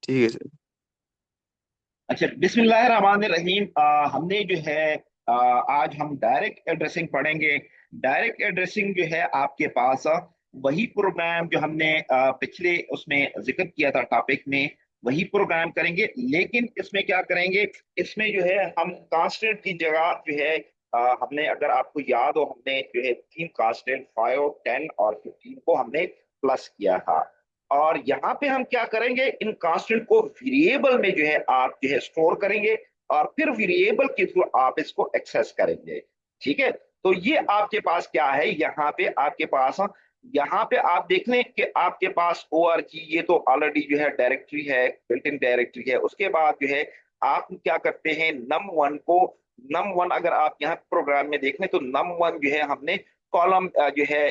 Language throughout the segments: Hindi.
ठीक है सर। अच्छा, बिस्मिल्लाहिर्रहमानिर्रहीम। हमने जो है आज हम डायरेक्ट एड्रेसिंग पढ़ेंगे। डायरेक्ट एड्रेसिंग जो है आपके पास वही प्रोग्राम जो हमने पिछले उसमें जिक्र किया था टॉपिक में, वही प्रोग्राम करेंगे। लेकिन इसमें क्या करेंगे, इसमें जो है हम कांस्टेंट की जगह जो है हमने, अगर आपको याद हो, हमने जो है तीन कांस्टेंट 5, 10 और 15 को हमने प्लस किया था। और यहाँ पे हम क्या करेंगे, इन कांस्टेंट को वेरिएबल में जो है आप जो है स्टोर करेंगे और फिर वेरिएबल के थ्रू आप इसको एक्सेस करेंगे। ठीक है, तो ये आपके पास क्या है, यहाँ पे आपके पास, यहाँ पे आप देख लें कि आपके पास ORG, ये तो ऑलरेडी जो है डायरेक्टरी है, बिल्ट इन डायरेक्टरी है। उसके बाद जो है आप क्या करते हैं, num1 को, num1 अगर आप यहाँ प्रोग्राम में देख लें तो num1 जो है हमने कॉलम जो है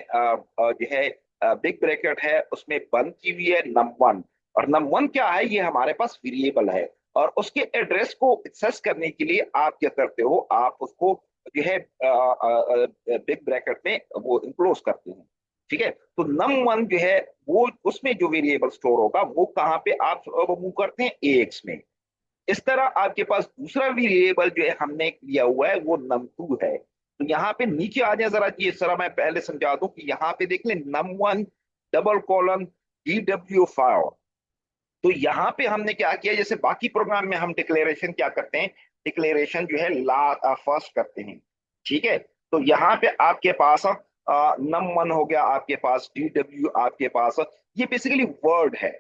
जो है बिग ब्रैकेट है उसमें बंद की हुई है num1। और num1 क्या है, ये हमारे पास वेरिएबल है। और उसके एड्रेस को एक्सेस करने के लिए आप क्या करते हो, आप उसको जो है बिग ब्रैकेट में वो इनक्लोज करते हैं। ठीक है, तो num1 जो है वो उसमें जो वेरिएबल स्टोर होगा वो कहाँ पे आप मूव करते हैं, AX में। इस तरह आपके पास दूसरा वेरिएबल जो है हमने लिया हुआ है वो num2 है। तो यहाँ पे नीचे आ जाए जरा, ये जरा मैं पहले समझा दूं कि यहाँ पे देख लें num1 डबल कॉलन DW5। तो यहाँ पे हमने क्या किया, जैसे बाकी प्रोग्राम में हम डिक्लेरेशन क्या करते हैं, डिक्लेरेशन जो है ला फर्स्ट करते हैं। ठीक है, तो यहाँ पे आपके पास num1 हो गया, आपके पास DW, आपके पास ये बेसिकली वर्ड है।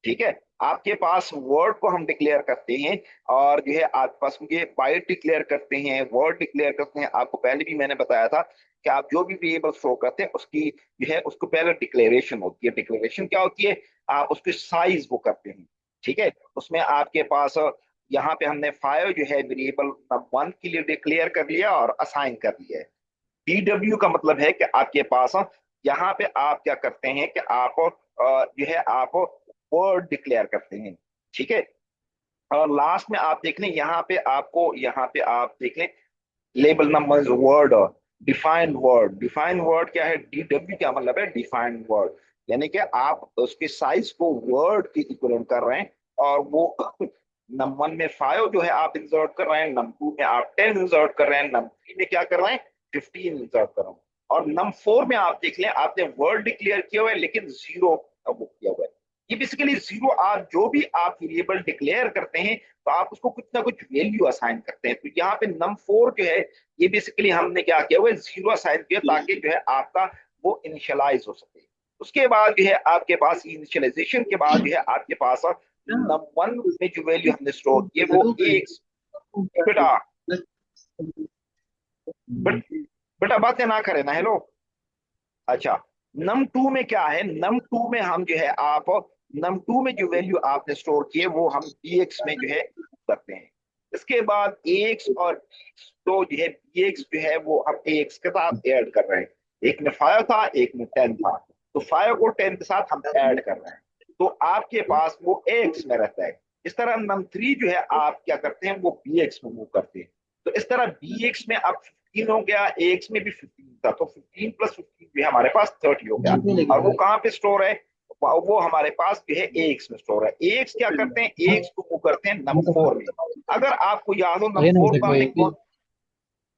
ठीक है, आपके पास वर्ड को हम डिक्लेयर करते हैं और जो है आपके पास ये बाइट डिक्लेयर करते हैं, वर्ड डिक्लेयर करते हैं। आपको पहले भी मैंने बताया था कि आप जो भी वेरिएबल थ्रो करते हैं उसकी जो है उसको पहले डिक्लेरेशन होती है। डिक्लेरेशन क्या होती है, आप उसकी साइज वो करते हैं। ठीक है, उसमें आपके पास यहाँ पे हमने 5 जो है वेरिएबल num1 के लिए डिक्लेयर कर लिया और असाइन कर लिया है। DW का मतलब है कि आपके पास यहाँ पे आप क्या करते हैं कि आप जो है आप वर्ड डिक्लेयर करते हैं। ठीक है, और लास्ट में आप देख लें, यहाँ पे आपको, यहाँ पे आप देख लें label number word, defined word. Defined word क्या है, DW क्या मतलब है, डिफाइंड वर्ड। यानी कि आप उसके साइज को वर्ड के इक्वलेंट कर रहे हैं। और वो नम 1 में 5 जो है आप इंसर्ट कर रहे हैं, num2 में आप 10 इंसर्ट कर रहे हैं, num3 में क्या कर रहे हैं, 15 इंसर्ट कर रहे हैं। और num4 में आप देख लें, आपने वर्ड डिक्लेयर किया हुआ है लेकिन जीरो का वो किया हुआ है। ये बेसिकली जीरो, आप जो भी आप वेरिएबल डिक्लेयर करते हैं तो आप उसको कुछ ना कुछ वैल्यू असाइन करते हैं। तो यहाँ पे num4 जो है ये बेसिकली हमने क्या किया हुआ है, जीरो असाइन किया ताकि जो है आपका वो इनिशियलाइज हो सके। उसके बाद जो है आपके पास इनिशियलाइजेशन के बाद जो है आपके पास num1 में जो वैल्यू हमने स्टोर की है वो एक, बेटा बेट, बेटा बातें ना करें ना, हेलो। अच्छा, num2 में क्या है, num2 में हम जो है आप num2 में जो वैल्यू आपने स्टोर की है वो हम dx में जो है करते हैं। इसके बाद ax और bx, तो जो है bx जो है वो हम ax के साथ ऐड कर रहे हैं। एक में 5 था, एक में 10 था, तो 5 को 10 के साथ हम ऐड कर रहे हैं। तो आपके पास वो ax में रहता है। इस तरह num3 जो है आप क्या करते हैं, वो bx में मूव करते हैं। तो इस तरह bx में अब 15 हो गया, ax में भी 15 था, तो 15 प्लस 15 जो है हमारे पास 30 हो गया। और वो कहाँ पे स्टोर है, वो हमारे पास जो है AX में स्टोर है। AX क्या करते हैं, AX को मूव करते हैं num4 में। अगर आपको याद हो num4 को हमने कौन,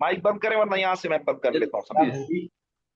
माइक बंद करें वरना यहाँ से मैं बंद कर लेता हूँ, समझे।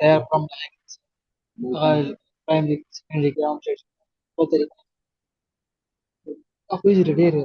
from primary secondary ground station आपको इजी रेडी है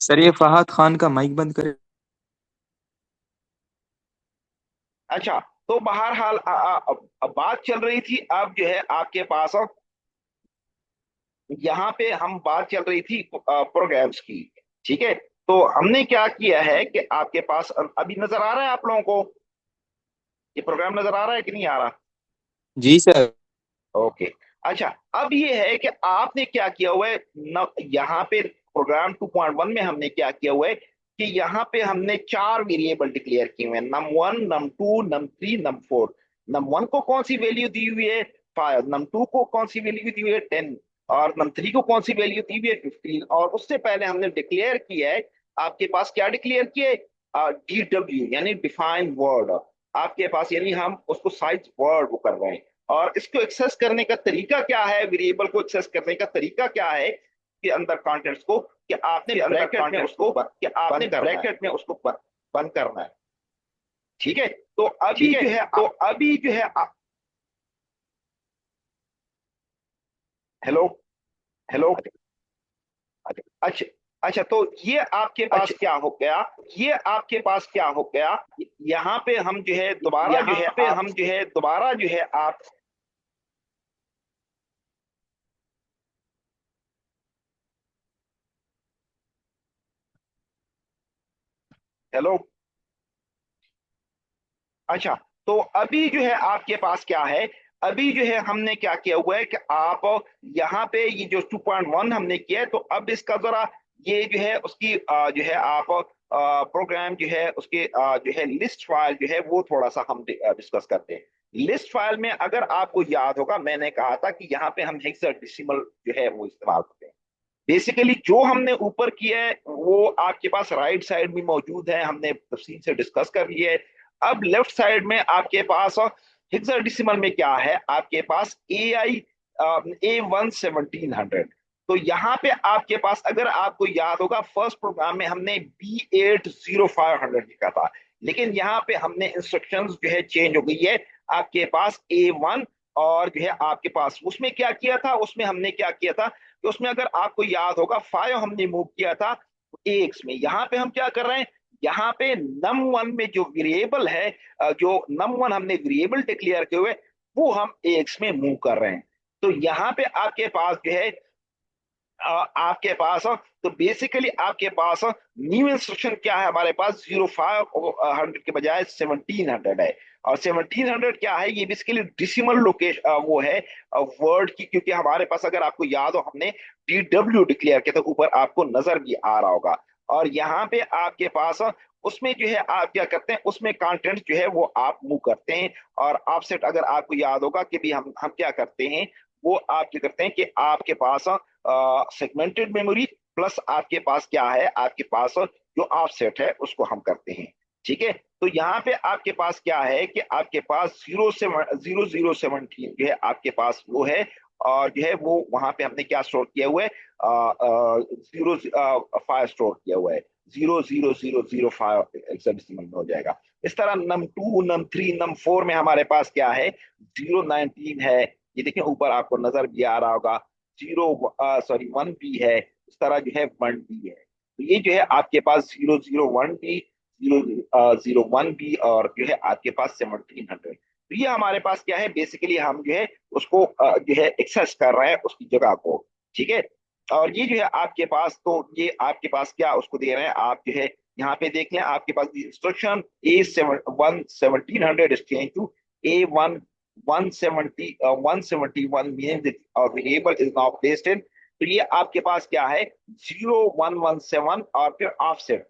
सर ये फहद खान का माइक बंद करे। अच्छा, तो बहरहाल अब बात चल रही थी, अब जो है आपके पास यहाँ पे हम बात चल रही थी प्रोग्राम्स की। ठीक है, तो हमने क्या किया है कि आपके पास अभी नजर आ रहा है आप लोगों को, ये प्रोग्राम नजर आ रहा है कि नहीं आ रहा। जी सर। ओके, अच्छा, अब ये है कि आपने क्या किया हुआ है यहाँ पे प्रोग्राम 2.1 में हमने क्या किया हुआ है कि यहाँ पे हमने 4 वेरिएबल डिक्लेयर किए हुए हैं, num1 num2 num3 num4। नम वन को कौन सी वैल्यू दी हुई है 5, नम टू को कौन सी वैल्यू दी हुई है 10, और नम थ्री को कौन सी वैल्यू दी हुई है 15। और उससे पहले हमने डिक्लेयर किया है, आपके पास क्या डिक्लेयर किया है, DW यानी डिफाइन वर्ड आपके पास, यानी हम उसको साइज वर्ड वो कर रहे हैं। और इसको एक्सेस करने का तरीका क्या है, वेरिएबल को एक्सेस करने का तरीका क्या है कि अंदर कंटेंट्स को, कि आपने ब्रैकेट में उसको बंद करना है। ठीक है, तो अभी जो है हेलो हेलो। अच्छा अच्छा, तो ये आपके पास क्या हो गया, ये आपके पास क्या हो गया, यहाँ पे हम जो है दोबारा जो है आप हेलो। अच्छा, तो अभी जो है आपके पास क्या है, अभी जो है हमने क्या किया हुआ है कि आप यहाँ पे ये जो 2.1 हमने किया है, तो अब इसका जरा ये जो है उसकी जो है आप प्रोग्राम जो है उसके जो है लिस्ट फाइल जो है वो थोड़ा सा हम डिस्कस करते हैं। लिस्ट फाइल में अगर आपको याद होगा, मैंने कहा था कि यहाँ पे हम हेक्साडेसिमल जो है वो इस्तेमाल करते हैं। बेसिकली जो हमने ऊपर किया है वो आपके पास राइट साइड में मौजूद है, हमने तफसील से डिस्कस कर लिया है। अब लेफ्ट साइड में आपके पास हेक्साडेसिमल में क्या है, आपके पास A1 1700। तो यहाँ पे आपके पास अगर आपको याद होगा फर्स्ट प्रोग्राम में हमने B8 0500 लिखा था, लेकिन यहाँ पे हमने इंस्ट्रक्शंस जो है चेंज हो गई है, आपके पास A1, और जो है आपके पास उसमें क्या किया था, उसमें हमने क्या किया था कि उसमें अगर आपको याद होगा 5 हमने मूव किया था एक्स में। यहाँ पे हम क्या कर रहे हैं, यहाँ पे नम वन में जो वेरिएबल है, जो नम वन हमने वेरिएबल डिक्लेयर किए हुए, वो हम एक्स में मूव कर रहे हैं। तो यहाँ पे आपके पास जो है आपके पास तो बेसिकली आपके पास न्यू इंस्ट्रक्शन क्या है, हमारे पास 0500 के बजाय 1700 है। और 1700 क्या है, ये बेसिकली डिसिमल लोकेशन वो है वर्ड की, क्योंकि हमारे पास अगर आपको याद हो हमने DW डिक्लेयर किया था, ऊपर आपको नजर भी आ रहा होगा। और यहाँ पे आपके पास उसमें जो है आप क्या करते हैं, उसमें कंटेंट जो है वो आप मूव करते हैं। और ऑफसेट अगर आपको याद होगा कि भी हम क्या करते हैं, वो आप क्या करते हैं कि आपके पास सेगमेंटेड मेमोरी प्लस आपके पास क्या है, आपके पास जो ऑफसेट है उसको हम करते हैं। ठीक है, तो यहाँ पे आपके पास क्या है कि आपके पास 0017 जो है आपके पास वो है, और जो है वो वहां पे हमने क्या स्टोर किया हुआ है, 05 स्टोर किया हुआ है, 00005 हेक्साडेसिमल में हो जाएगा। इस तरह नम to num three num four में हमारे पास क्या है, 019 है, ये देखिए ऊपर आपको नजर भी आ रहा होगा, 1 भी है, इस तरह जो है 1 भी है। तो ये जो है आपके पास 001 भी, 001 भी, और जो है आपके पास 1700। तो ये हमारे पास क्या है, बेसिकली हम जो है उसको जो है एक्सेस कर रहे हैं उसकी जगह को। ठीक है, और ये जो है आपके पास, तो ये आपके पास क्या उसको दे रहे हैं, आप जो है यहाँ पे देख लें, आपके पास instruction A1700 is changed to A1 171, meaning the variable is now placed in। तो ये आपके पास क्या है 0117 और फिर ऑफसेट,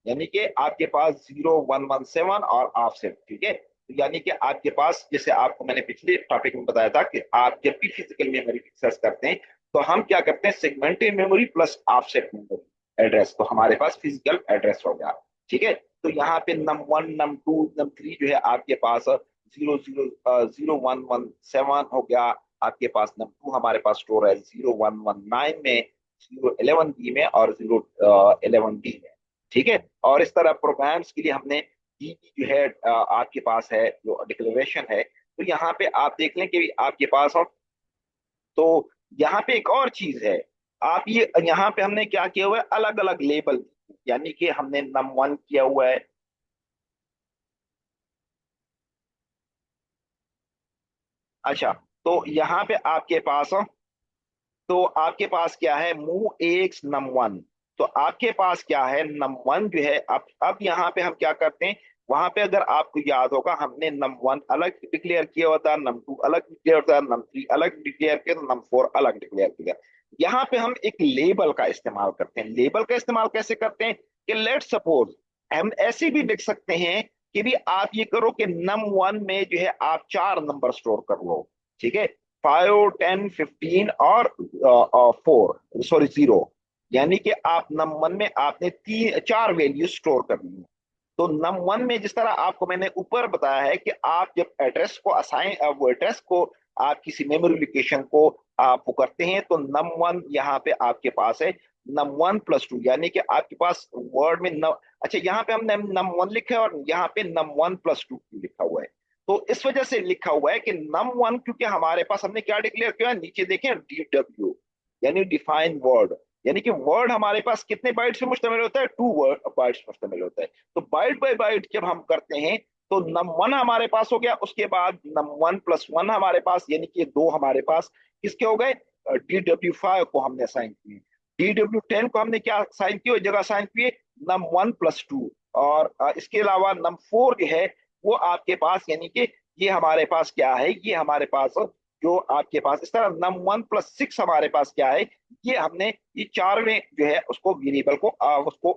यानी कि आपके पास 0117 और ऑफसेट। ठीक है, तो यानी कि आपके पास, जैसे आपको मैंने पिछले टॉपिक में बताया था कि आप जब भी फिजिकल मेमोरी एक्सेस करते हैं तो हम क्या करते हैं, segmented memory plus offset memory address, तो हमारे पास फिजिकल एड्रेस हो गया। ठीक है, तो यहाँ पे नम 1 नम 2 नम 3 जो है आपके पास 0117 हो गया, आपके पास नम 2 हमारे पास स्टोर है 0119 में, 011 बी में, और 011 बी में। ठीक है, और इस तरह प्रोग्राम्स के लिए हमने डी जो है आपके पास है जो डिक्लेरेशन है। तो यहाँ पे आप देख लें कि आपके पास हो, तो यहाँ पे एक और चीज है, आप ये यहाँ पे हमने क्या किया हुआ है, अलग अलग लेबल, यानी कि हमने नम 1 किया हुआ है। अच्छा, तो यहाँ पे आपके पास तो आपके पास क्या है, मूव एक्स नम 1। तो आपके पास क्या है, नम 1 जो है, अब यहाँ पे हम क्या करते हैं, वहां पे अगर आपको याद होगा हमने नम 1 अलग डिक्लेयर किया हुआ था, नम 2 अलग डिक्लेयर होता है, नम 3 अलग डिक्लेयर किया, तो नम 4 अलग डिक्लेयर किया। यहाँ पे हम एक लेबल का इस्तेमाल करते हैं। लेबल का इस्तेमाल कैसे करते हैं कि लेट सपोज हम ऐसे भी लिख सकते हैं कि भी आप ये करो कि num1 में जो है आप 4 नंबर स्टोर कर लो, ठीक है, 5, 10, 15 और 4, सॉरी 0। यानी कि आप num1 में आपने 4 वैल्यू स्टोर करनी है। तो num1 में जिस तरह आपको मैंने ऊपर बताया है कि आप जब एड्रेस को असाइन, वो एड्रेस को आप किसी मेमोरी लोकेशन को आप वो करते हैं, तो num1 यहाँ पे आपके पास है num1 + 2, यानी कि आपके पास वर्ड में न, अच्छा यहाँ पे हमने num1 लिखा है और यहाँ पे num1 + 2 लिखा हुआ है। तो इस वजह से लिखा हुआ है कि num1, क्योंकि हमारे पास हमने क्या डिक्लेयर किया है, नीचे देखें DW, यानी डिफाइन वर्ड, यानी कि वर्ड हमारे पास कितने बाइट से मुश्तमिल होता है, 2 वर्ड बाइट्स मुश्तमिल होता है। तो बाइट बाय बाइट जब हम करते हैं तो num1 हमारे पास हो गया, उसके बाद num1 + 1 हमारे पास, यानी कि 2 हमारे पास किसके हो गए, DW5 को हमने असाइन किए, DW10 को हमने क्या असाइन किया, जगह असाइन किए num1 + 2, और इसके अलावा num4 जो है वो आपके पास, यानी कि ये हमारे पास क्या है, ये हमारे पास जो आपके पास इस तरह num1 + 6 हमारे पास क्या है, ये हमने ये चारवें जो है उसको वेरिएबल को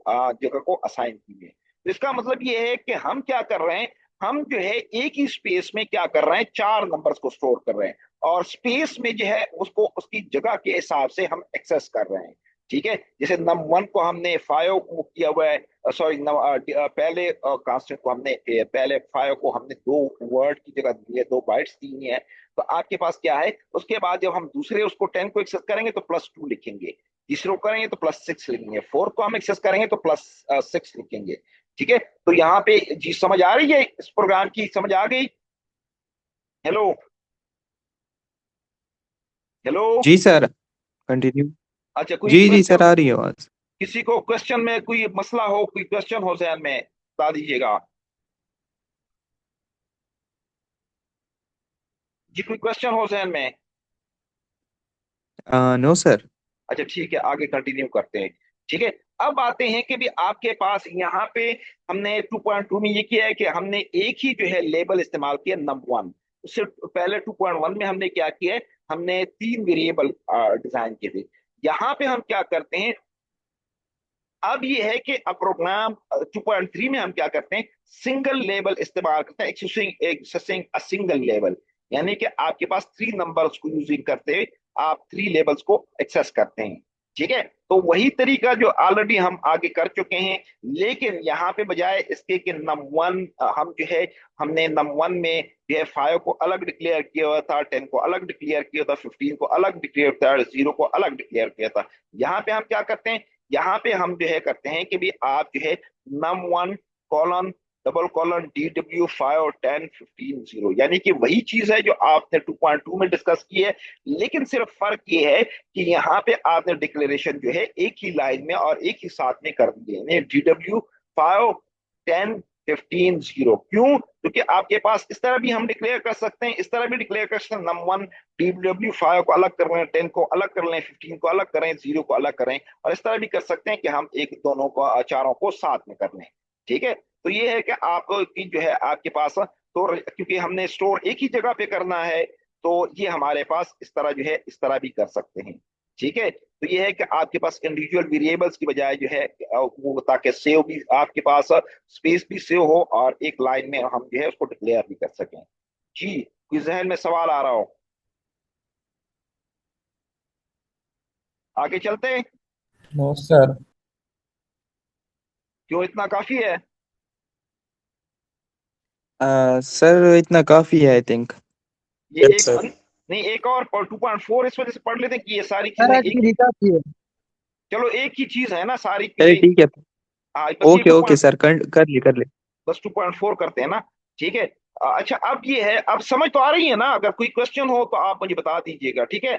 जगह को असाइन की है। तो इसका मतलब ये है कि हम क्या कर रहे हैं, हम जो है एक ही स्पेस में क्या कर रहे हैं, 4 नंबर्स को स्टोर कर रहे हैं, और स्पेस में जो है उसको उसकी जगह के हिसाब से हम एक्सेस कर रहे हैं, ठीक है। जैसे num1 को हमने 5 को किया हुआ है, सॉरी पहले कांस्टेंट को हमने पहले 5 को हमने 2 वर्ड की जगह दी है, 2 बाइट्स दी है। तो आपके पास क्या है, उसके बाद जब हम दूसरे उसको 10 को एक्सेस करेंगे तो +2 लिखेंगे, तीसरे को करेंगे तो +6 लिखेंगे, 4 को हम एक्सेस करेंगे तो +6 लिखेंगे, ठीक है। तो यहाँ पे जी समझ आ रही है, इस प्रोग्राम की समझ आ गई? Hello, hello. जी सर, कंटिन्यू। अच्छा, कोई जी जी क्वेश्चन, सर, आ रही है आवाज। किसी को क्वेश्चन में कोई मसला हो, कोई क्वेश्चन हो जहन में, बता दीजिएगा। जी कोई क्वेश्चन हो जहन में? No sir. अच्छा ठीक है, आगे कंटिन्यू करते हैं, ठीक है। अब आते हैं कि भी आपके पास यहाँ पे हमने 2.2 में ये किया है कि हमने एक ही जो है लेबल इस्तेमाल किया num1। उससे पहले 2.1 में हमने क्या किया है, हमने 3 वेरिएबल डिजाइन किए थे। यहाँ पे हम क्या करते हैं, अब ये है कि अब प्रोग्राम 2.3 में हम क्या करते हैं, सिंगल लेबल इस्तेमाल करते हैं, एक्सेसिंग अ सिंगल लेबल, यानी कि आपके पास 3 नंबर्स को यूजिंग करते हुए आप 3 लेबल्स को एक्सेस करते हैं, ठीक है। तो वही तरीका जो ऑलरेडी हम आगे कर चुके हैं, लेकिन यहाँ पे बजाय इसके कि num1 हम जो है, हमने num1 में जो है 5 को अलग डिक्लेयर किया हुआ था, 10 को अलग डिक्लेयर किया था, 15 को अलग डिक्लेयर किया था, 0 को अलग डिक्लेयर किया था। यहाँ पे हम क्या करते हैं, यहाँ पे हम जो है करते हैं कि भी आप जो है num1 colon double colon DW5 10 15 0, यानी कि वही चीज है जो आपने 2.2 में डिस्कस की है, लेकिन सिर्फ फर्क ये है कि यहाँ पे आपने डिक्लेरेशन जो है एक ही लाइन में और एक ही साथ में कर दी है, DW5 10 15 0। क्यों? क्योंकि आपके पास इस तरह भी हम डिक्लेयर कर सकते हैं, इस तरह भी डिक्लेयर कर सकते हैं, num1 DW5 को अलग कर लें, 10 को अलग कर लें, 15 को अलग करें, 0 को अलग करें, और इस तरह भी कर सकते हैं कि हम एक दोनों को चारों को साथ में कर लें, ठीक है। तो ये है कि आप की जो है आपके पास तो, क्योंकि हमने स्टोर एक ही जगह पे करना है, तो ये हमारे पास इस तरह जो है इस तरह भी कर सकते हैं, ठीक है। तो ये है कि आपके पास इंडिविजुअल वेरिएबल्स की बजाय जो है वो, ताकि सेव भी आपके पास स्पेस भी सेव हो और एक लाइन में हम जो है उसको डिक्लेयर भी कर सकें। जी कोई जहन में सवाल आ रहा हो? आगे चलते हैं। No sir. क्यों, इतना काफी है? सर इतना काफी है आई थिंक। ये यस एक सर। नहीं, एक और 2.4 इस वजह से पढ़ लेते हैं कि ये सारी सर चीजें आज एक, मेरी काफी है। चलो एक ही चीज है ना सारी चलिए चीजें। ठीक है। हाँ बस ये ओके 2 ओके सर, कर लिए कर लिए। बस 2.4 करते हैं ना, ठीक है। अच्छा अब ये है, अब समझ तो आ रही है ना? अगर कोई क्वेश्चन हो तो आप मुझे बता दीजिएगा, ठीक है।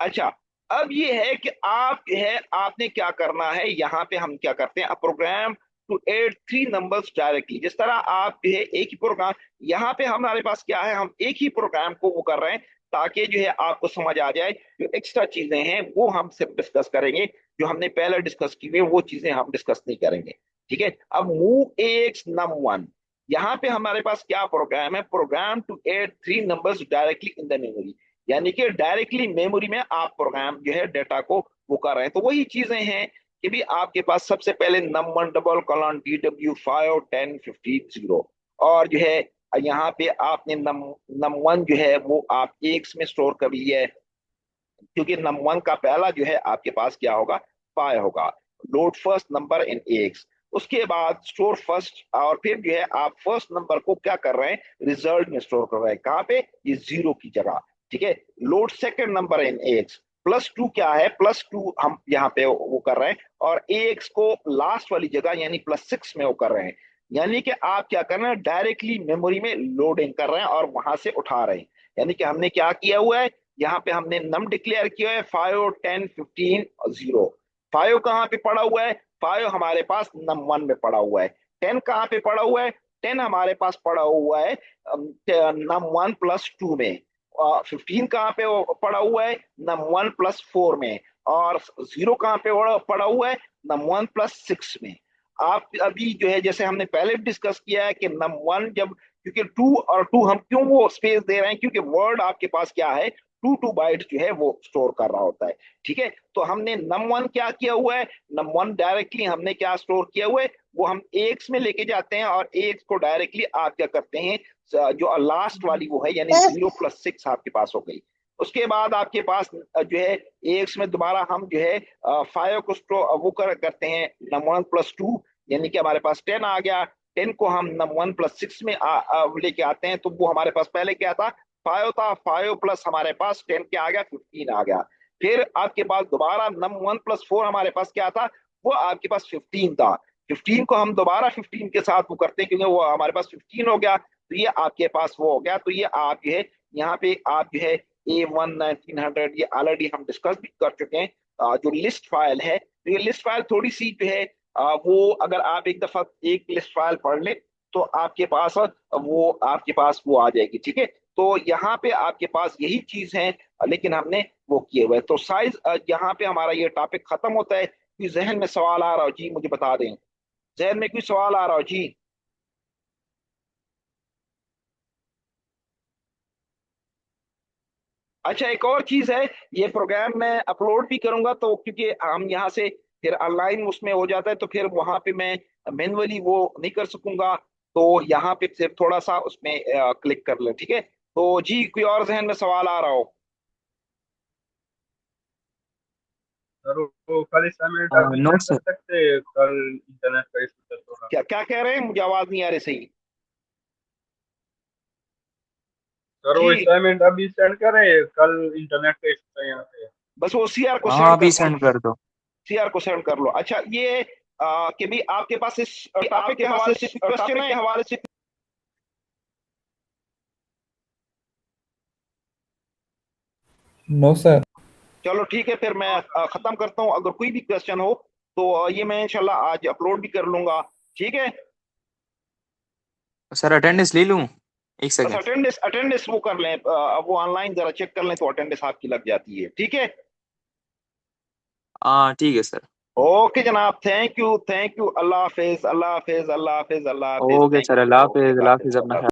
अच्छा, अब ये है कि आप जो है आपने क्या करना है, यहाँ पे हम क्या करते हैं, a program to add 3 numbers directly, जिस तरह आप जो है एक ही प्रोग्राम, यहाँ पे हमारे पास क्या है, हम एक ही प्रोग्राम को वो कर रहे हैं ताकि जो है आपको समझ आ जाए। जो एक्स्ट्रा चीजें हैं वो हम सिर्फ डिस्कस करेंगे, जो हमने पहले डिस्कस की हुई वो चीजें हम डिस्कस नहीं करेंगे, ठीक है। अब मूव एक्स num1, यहाँ पे हमारे पास क्या प्रोग्राम है, program to add 3 numbers directly in the memory, यानी कि डायरेक्टली मेमोरी में आप प्रोग्राम जो है डेटा को वो कर रहे हैं। तो वही चीजें हैं कि भी आपके पास सबसे पहले num1 डबल कॉलन DW5 10 15 0, और जो है यहाँ पे आपने num1 जो है वो आप एक्स में स्टोर कर लिया है, क्योंकि num1 का पहला जो है आपके पास क्या होगा, 5 होगा। Load first number in x, उसके बाद स्टोर फर्स्ट, और फिर जो है आप फर्स्ट नंबर को क्या कर रहे हैं, रिजल्ट में स्टोर कर रहे हैं, कहाँ पे, ये 0 की जगह। ठीक है, load second number in x, +2 क्या है, +2 हम यहाँ पे वो कर रहे हैं, और एक्स को लास्ट वाली जगह यानी +6 में वो कर रहे हैं। यानी कि आप क्या कर रहे हैं, डायरेक्टली मेमोरी में लोडिंग कर रहे हैं और वहां से उठा रहे हैं। यानी कि हमने क्या किया हुआ है, यहाँ पे हमने नम डिक्लेयर किया है 5 10 15 0। 5 कहाँ पे पड़ा हुआ है, 5 हमारे पास num1 में पड़ा हुआ है। 10 कहाँ पे पड़ा हुआ है, 10 हमारे पास पड़ा हुआ है num1 +2 में। 15 कहाँ पे पड़ा हुआ है, num1 +4 में। और 0 कहाँ पे पड़ा हुआ है, num1 +6 में। आप अभी जो है, जैसे हमने पहले डिस्कस किया है कि num1 जब, क्योंकि 2 और 2 हम क्यों वो स्पेस दे रहे हैं, क्योंकि वर्ड आपके पास क्या है, 2 बाइट जो है वो स्टोर कर रहा होता है। ठीक है, तो हमने num1 क्या किया हुआ है, num1 डायरेक्टली हमने क्या स्टोर किया हुआ है, वो हम एक्स में लेके जाते हैं, और एक्स को डायरेक्टली आप क्या करते हैं, जो लास्ट वाली वो है, यानी 0 +6 आपके पास हो गई। उसके बाद आपके पास जो है एक्स में दोबारा हम जो है 5 को स्टोर वो करते हैं num1 +2, यानी कि हमारे पास 10 आ गया। 10 को हम num1 +6 में लेके आते हैं, तो वो हमारे पास पहले क्या था, 5 था, 5 प्लस हमारे पास 10 क्या आ गया, 15 आ गया। फिर आपके पास दोबारा num1 +4 हमारे पास क्या था, वो आपके पास 15 था। 15 को हम दोबारा 15 के साथ वो करते हैं, क्योंकि वो हमारे पास 15 हो गया, तो ये आपके पास वो हो गया। तो ये आप जो है यहाँ पे आप जो है A1 1900 ये ऑलरेडी हम डिस्कस भी कर चुके हैं। जो लिस्ट फाइल है, तो ये लिस्ट फाइल थोड़ी सी जो है वो अगर आप एक दफा एक लिस्ट फाइल पढ़ ले, तो आपके पास वो आ जाएगी। ठीक है, तो यहाँ पे आपके पास यही चीज है, लेकिन हमने वो किए हुए। तो साइज यहाँ पे हमारा ये टॉपिक खत्म होता है। कि जहन में सवाल आ रहा हो जी, मुझे बता दें, जहन में कोई सवाल आ रहा हो जी। अच्छा, एक और चीज है, ये प्रोग्राम मैं अपलोड भी करूंगा, तो क्योंकि हम यहाँ से फिर ऑनलाइन उसमें हो जाता है, तो फिर वहां पे मैं मैनुअली वो नहीं कर सकूंगा, तो यहाँ पे सिर्फ थोड़ा सा उसमें क्लिक कर ले। ठीक है, तो जी कोई और जहन में सवाल आ रहा हो। सर वो कल असाइनमेंट अभी नो सेंड कर सर। सकते हैं? कल इंटरनेट का इशू चल रहा है। क्या क्या कह रहे हैं, मुझे आवाज नहीं आ रही सही। सर वो जी, असाइनमेंट अभी सेंड करें, कल इंटरनेट का इशू है यहाँ पे। बस वो सीआर को हाँ सेंड कर अभी दो, सेंड कर दो। सीआर को सेंड कर लो। अच्छा, ये कि भी आपके पास इस टॉपिक के हवाले से क्वेश्चन है। No sir. चलो ठीक है, फिर मैं खत्म करता हूँ। अगर कोई भी क्वेश्चन हो तो ये मैं इंशाल्लाह आज अपलोड भी कर लूंगा। ठीक है, सर अटेंडेंस ले लूँ, एक बस सेकंड। अटेंडेंस अटेंडेंस वो कर लें, वो ऑनलाइन जरा चेक कर लें, तो अटेंडेंस आपकी लग जाती है। ठीक है, हाँ ठीक है सर। ओके जनाब, थैंक यू, थैंक यू। अल्लाह हाफिज, अल्लाह हाफिज, अल्लाह हाफिज, अल्लाह हाफिज। ओके थैंक सर, यू, अल्लाह ओके, हाफिज, अल्लाह अल्लाह हाफिज, हाफिज, अपना अल्लाह ख्याल। हाफिज।